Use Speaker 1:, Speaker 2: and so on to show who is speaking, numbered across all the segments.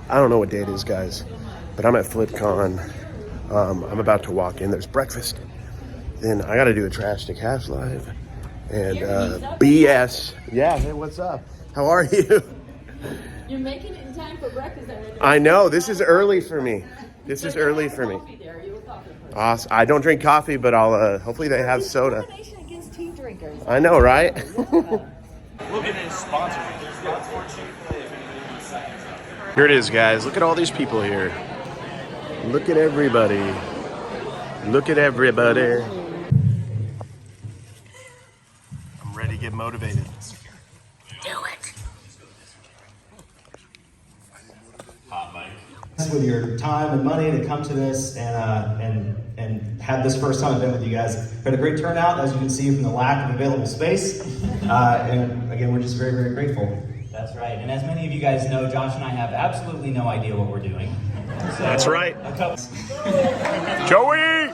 Speaker 1: I don't know what day it is, guys, but I'm at Flipcon. I'm about to walk in. There's breakfast. Then I got to do a Trash to Cash live. And BS. Yeah, hey, what's up? How are you?
Speaker 2: You're making it in time for breakfast.
Speaker 1: I know. This is early for me. This is early for me. Awesome. I don't drink coffee, but I'll hopefully they have soda.
Speaker 2: Against tea drinkers.
Speaker 1: I know, right?
Speaker 3: Look at his sponsor.
Speaker 1: Here it is, guys. Look at all these people here. Look at everybody. Look at everybody. I'm ready to get motivated.
Speaker 2: Do it.
Speaker 4: With your time and money to come to this and have this first time event with you guys. We had a great turnout, as you can see from the lack of available space. And again, we're just very, very grateful.
Speaker 5: That's right. And as many of you guys know, Josh and I have absolutely no idea what we're doing. So,
Speaker 1: That's right. Joey!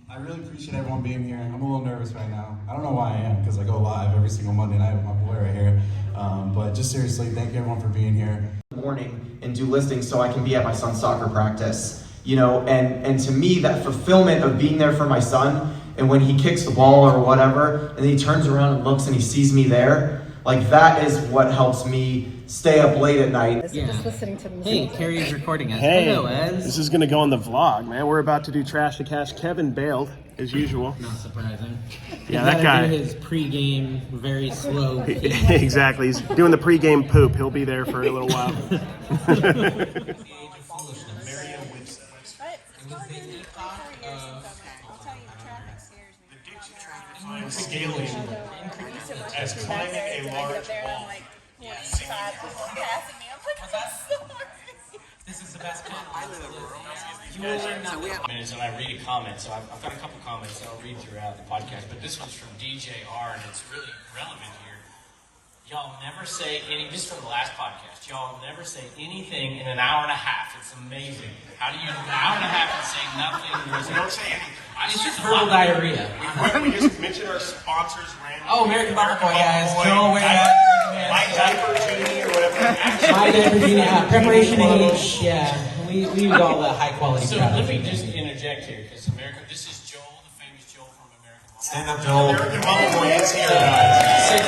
Speaker 6: I really appreciate everyone being here. I'm a little nervous right now. I don't know why I am, because I go live every single Monday night with my boy right here. But just seriously, thank you everyone for being here.
Speaker 7: Morning and do listings so I can be at my son's soccer practice. You know, and to me, that fulfillment of being there for my son, and when he kicks the ball or whatever, and then he turns around and looks and he sees me there, like that is what helps me stay up late at night.
Speaker 2: Yeah. Just listening to music.
Speaker 8: Hey, Carrie's recording us.
Speaker 1: Hey,
Speaker 8: Hello, Ez.
Speaker 1: this is going to go on the vlog, man. We're about to do Trash to Cash. Kevin bailed, as usual.
Speaker 8: Not surprising.
Speaker 1: Yeah, that guy.
Speaker 8: Do his pregame, very slow.
Speaker 1: Exactly. He's doing the pregame poop. He'll be there for a little while.
Speaker 3: Scaling as climbing a large wall.
Speaker 8: This is the best clip.
Speaker 3: Minutes and I read a comment, so I've got a couple comments that I'll read throughout the podcast, but this one's from DJR and it's really relevant here. Y'all never say this is from the last podcast, y'all never say anything in an hour and a half. It's amazing. How do you an hour and a half and say nothing?
Speaker 6: We don't say anything.
Speaker 8: It's just verbal diarrhea.
Speaker 6: We just mention our sponsors randomly.
Speaker 8: Oh, American Bumble Boy, guys. Joel, where you at?
Speaker 6: My diaper Genie or whatever.
Speaker 8: My diaper Genie. Preparation H. Yeah. We use all the high quality
Speaker 3: So
Speaker 8: products.
Speaker 3: let me just interject here, because this is Joel, the famous Joel from American Bumble.
Speaker 6: Stand up, Joel. American Bumble Boy is here, guys.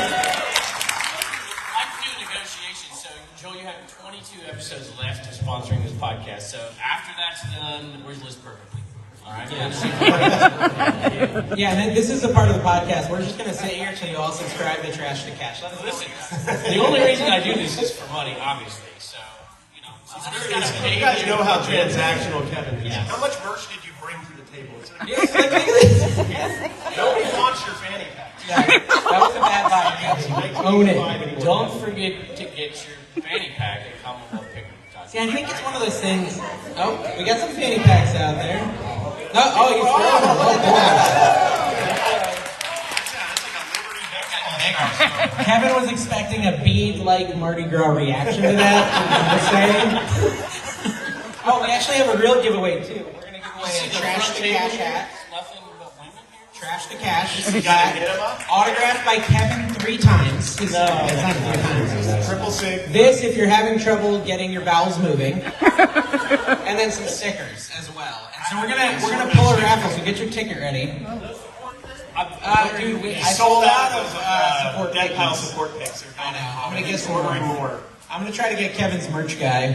Speaker 3: I can do negotiations. So, Joel, you have 22 episodes left to sponsoring this podcast. So, after that's done, where's Liz Perfectly? All right.
Speaker 8: Yeah, and then this is the part of the podcast. We're just going to sit here until you all subscribe to Trash to Cash.
Speaker 3: Listen, the only reason I do this is for money, obviously. So, you know,
Speaker 6: You guys know how transactional Kevin is.
Speaker 3: Yeah.
Speaker 6: How much merch did you bring to the table?
Speaker 8: Yeah,
Speaker 6: Nobody wants your fanny pack.
Speaker 8: that was a bad vibe. Own it.
Speaker 3: don't forget to get your fanny pack at Commonwealth Picnic.
Speaker 8: See, I think it's one of those things. Oh, we got some fanny packs out there. Oh, you're Kevin was expecting a bead-like Mardi Gras reaction to that. Oh, we actually have a real giveaway too. We're gonna give away a Trash to Cash hat.
Speaker 3: Nothing but women here.
Speaker 8: Trash to Cash. Autographed by Kevin 3 times. It's not 3 times.
Speaker 6: Triple sig.
Speaker 8: This, if you're having trouble getting your bowels moving, and then some stickers as well. And so we're gonna pull a raffle. So get your ticket ready. Dude, I sold out of
Speaker 6: Dead Pile support picks.
Speaker 8: I know. I'm gonna get some more. I'm gonna try to get Kevin's merch guy.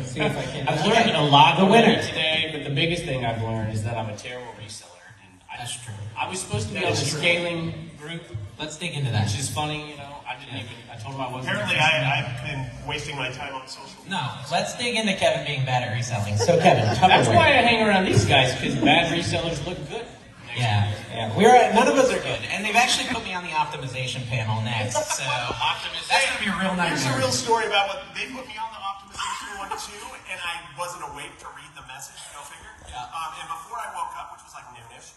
Speaker 8: See if I can.
Speaker 3: I've learned a lot the winner today, but the biggest thing I've learned is that I'm a terrible reseller. And
Speaker 8: That's true.
Speaker 3: I was supposed to be on the scaling group,
Speaker 8: Let's dig into that.
Speaker 3: which is funny, you know. I told him I wasn't.
Speaker 6: Apparently, I've been wasting my time on social media.
Speaker 8: No, let's dig into Kevin being bad at reselling. So Kevin,
Speaker 3: That's why I hang around these guys, because bad resellers look good.
Speaker 8: Yeah. None of us are good, and they've actually put me on the optimization panel next. So that's gonna be a real nightmare.
Speaker 6: Here's a real story about what they put me on the optimization one too, and I wasn't awake to read the message. Go figure. And before I woke up, which was like noonish,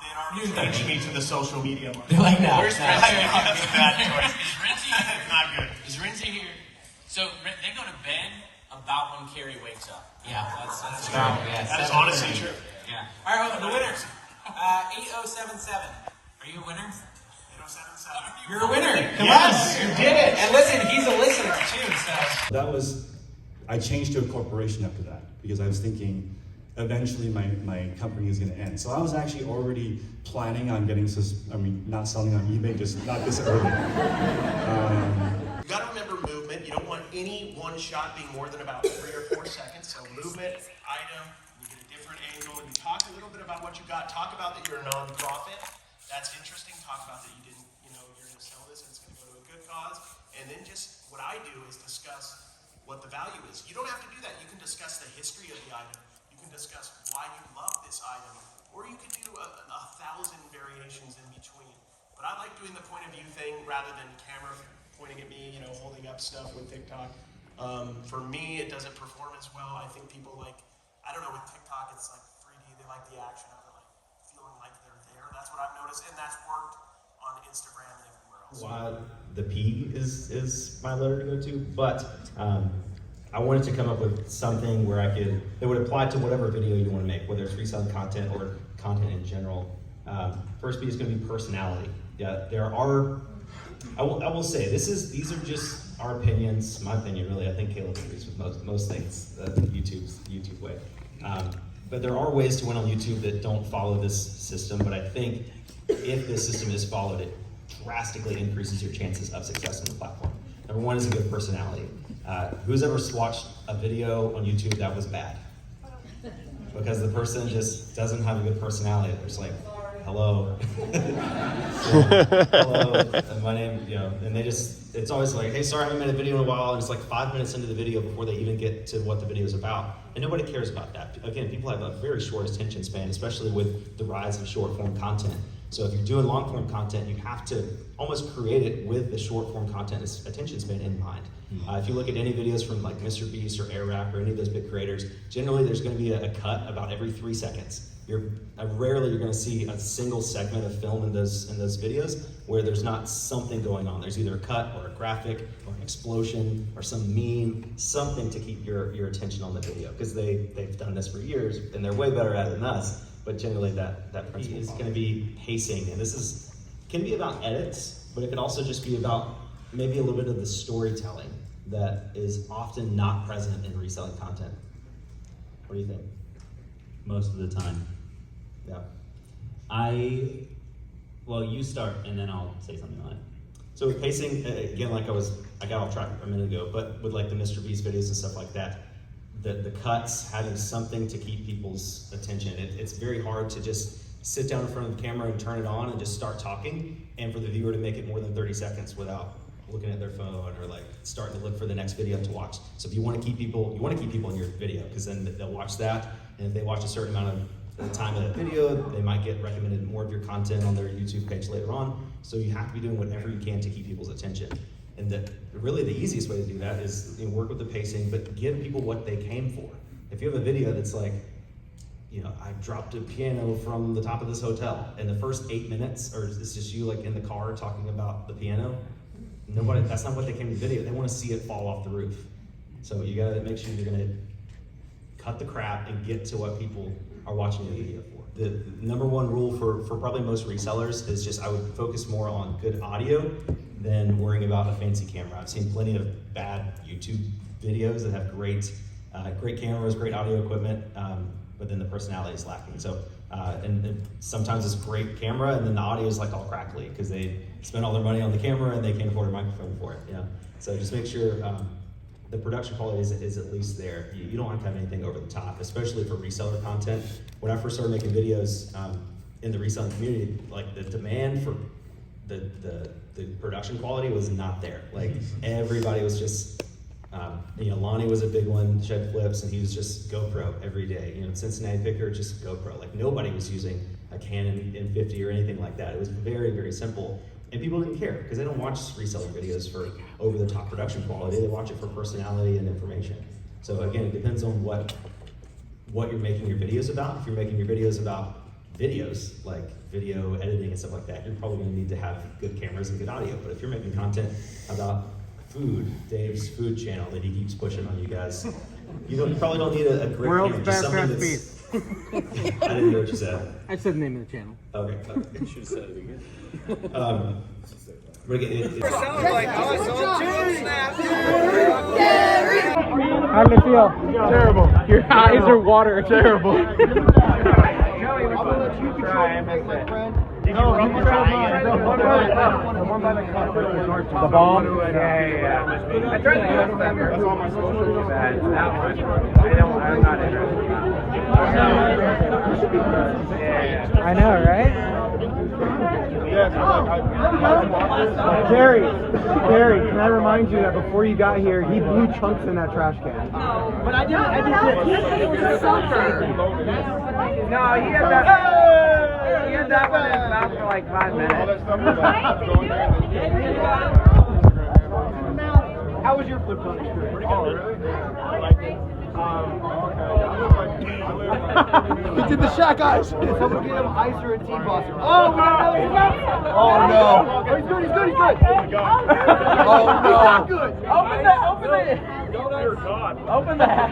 Speaker 6: they had already changed me to the social media one.
Speaker 8: They're like, no.
Speaker 3: Where's
Speaker 6: That's a bad choice.
Speaker 3: Is Renzi
Speaker 6: Not good.
Speaker 3: Is Renzi here? So they go to bed about when Carrie wakes up.
Speaker 8: Yeah, that's
Speaker 3: true.
Speaker 8: Yes,
Speaker 6: That is honestly true.
Speaker 3: Yeah.
Speaker 8: All right, the winners. 8077. Are you a winner?
Speaker 6: 8077. So
Speaker 8: You're a winner. Come
Speaker 6: Yes.
Speaker 8: on, you did it. And listen, he's a listener too, so.
Speaker 9: I changed to a corporation after that because I was thinking eventually my company is going to end. So I was actually already planning on getting, not selling on eBay, just not this early.
Speaker 6: You got to remember movement. You don't want any one shot being more than about 3 or 4 seconds. So movement, item, you get a different angle, and you talk a little bit about what you got. Talk about that you're a nonprofit. That's interesting. Talk about that you didn't, you're going to sell this and it's going to go to a good cause. And then just what I do is discuss what the value is. You don't have to do that. You can discuss the history of the item. You can discuss why you love this item. Or you could do a 1,000 variations in between. But I like doing the point of view thing rather than camera pointing at me, holding up stuff with TikTok. For me, it doesn't perform as well. I think people with TikTok, it's like 3D. They like the action of it, like feeling like they're there. That's what I've noticed, and that's worked on Instagram and everywhere else.
Speaker 4: The P is my letter to go to, but I wanted to come up with something where it would apply to whatever video you want to make, whether it's reselling content or content in general. First P is going to be personality. Yeah, I will say these are just our opinions. My opinion, really. I think Caleb agrees with most things. YouTube way. But there are ways to win on YouTube that don't follow this system. But I think if this system is followed, it drastically increases your chances of success on the platform. Number one is a good personality. Who's ever watched a video on YouTube that was bad? Because the person just doesn't have a good personality. They're just like, hello. Hello, my name, and it's always like, hey, sorry, I haven't made a video in a while, and it's like 5 minutes into the video before they even get to what the video is about. And nobody cares about that. Again, people have a very short attention span, especially with the rise of short form content. So if you're doing long form content, you have to almost create it with the short form content attention span in mind. If you look at any videos from like Mr. Beast or Airwrap or any of those big creators, generally there's going to be a cut about every 3 seconds. Rarely you're going to see a single segment of film in those videos where there's not something going on. There's either a cut or a graphic or an explosion or some meme, something to keep your attention on the video, because they've done this for years and they're way better at it than us. But generally that principle is going to be pacing, and this can be about edits, but it could also just be about maybe a little bit of the storytelling that is often not present in reselling content. What do you think?
Speaker 5: Most of the time.
Speaker 4: Yeah.
Speaker 5: You start and then I'll say something on it.
Speaker 4: So with pacing, again, I got off track a minute ago, but with like the Mr. Beast videos and stuff like that, the cuts, having something to keep people's attention. It's very hard to just sit down in front of the camera and turn it on and just start talking, and for the viewer to make it more than 30 seconds without looking at their phone or like starting to look for the next video to watch. So if you want to keep people in your video, because then they'll watch that, and if they watch a certain amount of the time of that video, they might get recommended more of your content on their YouTube page later on. So you have to be doing whatever you can to keep people's attention. And really the easiest way to do that is work with the pacing, but give people what they came for. If you have a video that's like, I dropped a piano from the top of this hotel, and the first 8 minutes, or it's just you like in the car talking about the piano, that's not what they came to the video. They want to see it fall off the roof. So you gotta make sure you're gonna cut the crap and get to what people are watching your video for. The number one rule for probably most resellers is just I would focus more on good audio than worrying about a fancy camera. I've seen plenty of bad YouTube videos that have great cameras, great audio equipment, but then the personality is lacking. So, and sometimes it's great camera, and then the audio is like all crackly because they spend all their money on the camera and they can't afford a microphone for it. So just make sure the production quality is at least there. You don't have to have anything over the top, especially for reseller content. When I first started making videos in the reselling community, like the demand for the production quality was not there. Like everybody was just, Lonnie was a big one, Shed Flips, and he was just GoPro every day. Cincinnati Picker, just GoPro. Like nobody was using a Canon M50 or anything like that. It was very, very simple. And people didn't care because they don't watch reseller videos for over-the-top production quality. They watch it for personality and information. So again, it depends on what you're making your videos about. If you're making your videos about videos, like video editing and stuff like that, you're probably going to need to have good cameras and good audio. But if you're making content about Dave's food channel that he keeps pushing on you guys. You probably don't need a great
Speaker 10: World's
Speaker 4: camera, just
Speaker 10: best
Speaker 4: something
Speaker 10: recipes.
Speaker 4: that's. I didn't hear what you said.
Speaker 10: I said the name of the channel.
Speaker 4: Okay. You should have said it again. We're getting
Speaker 10: How did it feel? Terrible. Your eyes are water. Terrible. The bomb? Yeah. I tried the US member. That's all my social media bad. That one. I'm not interested in that. I know, right? Gary, can I remind you that before you got here, he blew chunks in that trash can? But I did No, he had that one in his mouth for like 5 minutes. How was your Flipcon experience? Pretty good. He did the Shaq eyes. Did someone get him ice or a tea boss? Oh no! Oh no! Oh, he's good. Oh no! He's good. Open the hat.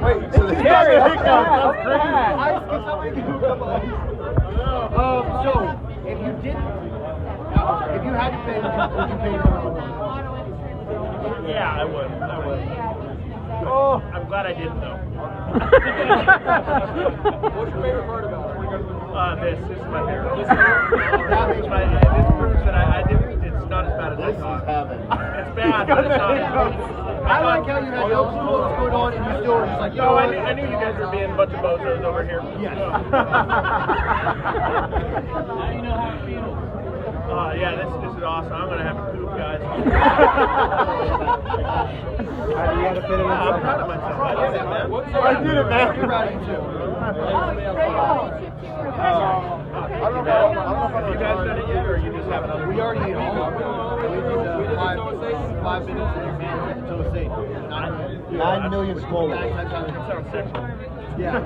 Speaker 10: Wait, so the Gary, open the hat. Ice, can somebody give him a couple ice? So if you had to pay, would you pay for it?
Speaker 11: Yeah, I would. Oh, I'm glad I didn't though. What's your favorite part about it? This is my favorite. This proves that I didn't. It's not as bad as I thought. It's bad, but it's not.
Speaker 4: I like how you had no clue what was going on and you still were just like,
Speaker 11: no, I knew you guys were being a bunch of bozos over here.
Speaker 4: Yes.
Speaker 11: Now you know how it feels. Yeah, this is awesome. I'm gonna have to poop, guys.
Speaker 10: You had to fit it in.
Speaker 11: I'm proud of myself. I did it, man.
Speaker 10: I did it, man.
Speaker 4: You're proud of you too.
Speaker 11: I don't know if you guys done it yet, or you just have another.
Speaker 4: We already ate all of it. We did 5 minutes in your man until it's 8. 9 million scrolls.
Speaker 11: That sounds sexual.
Speaker 4: Yeah.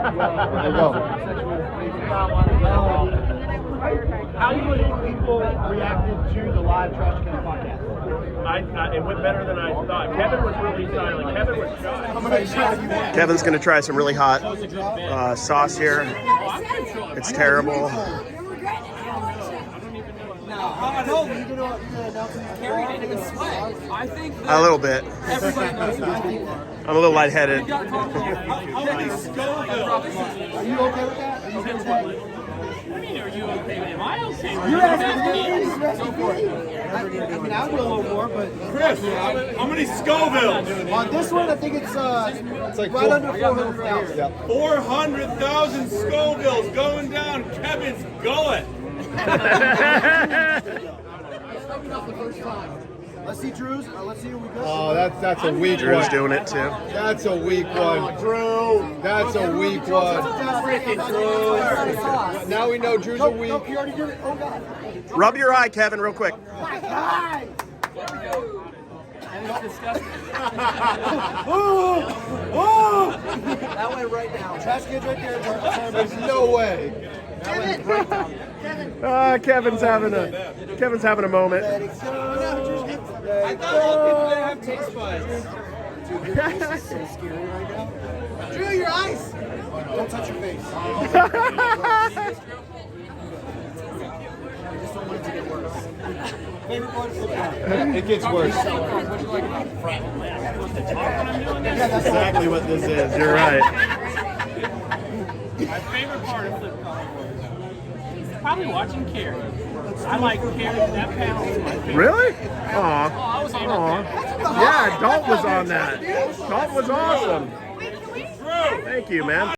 Speaker 4: There you go. How do you think people reacted to the live Trash Can podcast?
Speaker 11: It went better than I thought. Kevin was really silent. Kevin was shy.
Speaker 1: Kevin's gonna try some really hot sauce here. It's terrible. A little bit. I'm a little lightheaded.
Speaker 4: Are you okay with that? Are you okay with that?
Speaker 11: Am I okay?
Speaker 4: You're asking me. I mean, I'll do a little more, but
Speaker 9: Chris, how many Scovilles?
Speaker 4: on this one, I think it's like right under 400,000.
Speaker 9: 400,000 Scovilles going down Kevin's gullet.
Speaker 4: Let's see Drew's. Let's see who we go.
Speaker 12: Oh, that's a weak one.
Speaker 1: Drew's doing it too.
Speaker 12: That's a weak one. Drew. That's a weak one. Drew. Now we know Drew's a weak.
Speaker 4: No, you already did it. Oh, God.
Speaker 1: Rub your eye, Kevin, real quick.
Speaker 4: My God. That went right down. Trash can's right there.
Speaker 12: There's no way.
Speaker 1: Kevin's having a moment.
Speaker 4: I thought all people that have taste buds. Dude, your face is so scary right now. Drew, your eyes. Don't touch your face. I just don't want it to get worse. Favorite part of Flipcon?
Speaker 12: It gets worse.
Speaker 1: That's exactly what this is. You're right.
Speaker 11: My favorite part of Flipcon was probably watching Carrie. I like Carrie. That panel was my favorite.
Speaker 1: Really? Aw.
Speaker 11: I was on that panel.
Speaker 1: Yeah, Dalt was on that. Dalt was awesome. Thank you, man.